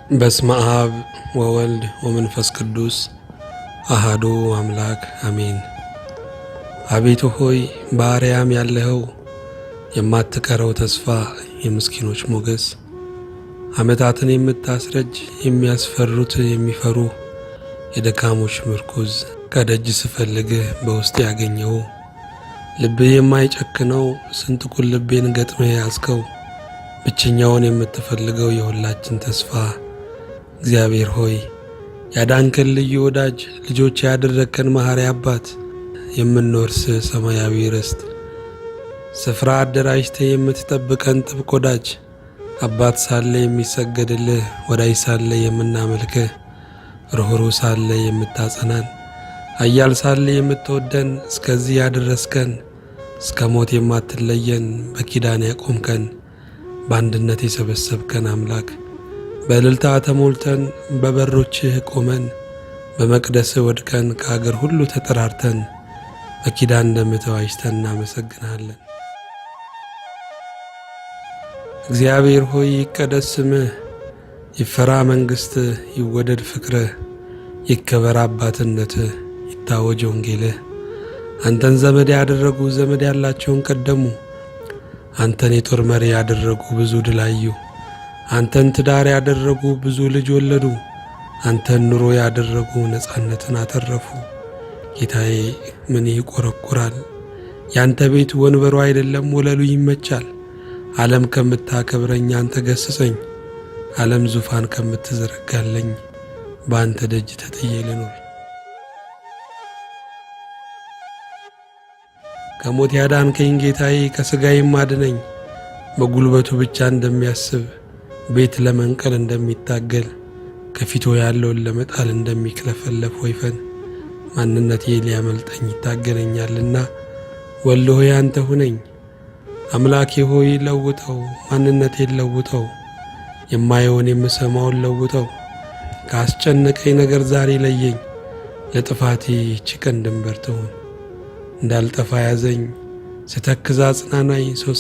በስመ አብ ወወልድ ወመንፈስ ቅዱስ አሃዱ አምላክ አሜን። አቤቱ ሆይ በአርያም ያለኸው የማትቀረው ተስፋ የምስኪኖች ሞገስ ዓመታትን የምታስረጅ የሚያስፈሩት የሚፈሩ የደካሞች ምርኩዝ ከደጅ ስፈልግህ በውስጥ ያገኘው ልብህ የማይጨክነው ስንጥቁን ልቤን ገጥመህ ያዝከው ብቸኛውን የምትፈልገው የሁላችን ተስፋ እግዚአብሔር ሆይ ያዳንከን ልዩ ወዳጅ ልጆች ያደረከን መሐሪ አባት የምንወርስ ሰማያዊ ርስት ስፍራ አደራጅተህ የምትጠብቀን ጥብቅ ወዳጅ አባት ሳለ የሚሰገድልህ ወዳጅ ሳለ የምናመልክህ ርኅሩህ ሳለ የምታጸናን ኃያል ሳለ የምትወደን እስከዚህ ያደረስከን እስከ ሞት የማትለየን በኪዳን ያቆምከን በአንድነት የሰበሰብከን አምላክ በእልልታ ተሞልተን በበሮችህ ቆመን በመቅደስህ ወድቀን ከአገር ሁሉ ተጠራርተን በኪዳን ደምህ ተዋጅተን እናመሰግንሃለን። እግዚአብሔር ሆይ ይቀደስ ስምህ፣ ይፈራ መንግሥትህ፣ ይወደድ ፍቅርህ፣ ይከበር አባትነትህ፣ ይታወጅ ወንጌልህ። አንተን ዘመድ ያደረጉ ዘመድ ያላቸውን ቀደሙ። አንተን የጦር መሪ ያደረጉ ብዙ ድል አዩ። አንተን ትዳር ያደረጉ ብዙ ልጅ ወለዱ። አንተን ኑሮ ያደረጉ ነጻነትን አተረፉ። ጌታዬ ምን ይቆረቁራል? ያንተ ቤት ወንበሩ አይደለም ወለሉ ይመቻል። ዓለም ከምታከብረኝ አንተ ገስጸኝ። ዓለም ዙፋን ከምትዘረጋለኝ በአንተ ደጅ ተጥዬ ልኖር። ከሞት ያዳንከኝ ጌታዬ ከሥጋዬም አድነኝ። በጉልበቱ ብቻ እንደሚያስብ ቤት ለመንቀል እንደሚታገል ከፊቱ ያለውን ለመጣል እንደሚክለፈለፍ ወይፈን ማንነቴ ሊያመልጠኝ ይታገለኛልና ወልድ ሆይ አንተ ሁነኝ። አምላኬ ሆይ ለውጠው፣ ማንነቴን ለውጠው፣ የማየውን የምሰማውን ለውጠው። ካስጨነቀኝ ነገር ዛሬ ለየኝ፣ ለጥፋቴ ይህች ቀን ድንበር ትሁን። እንዳልጠፋ ያዘኝ፣ ስተክዝ አጽናናኝ። ሰው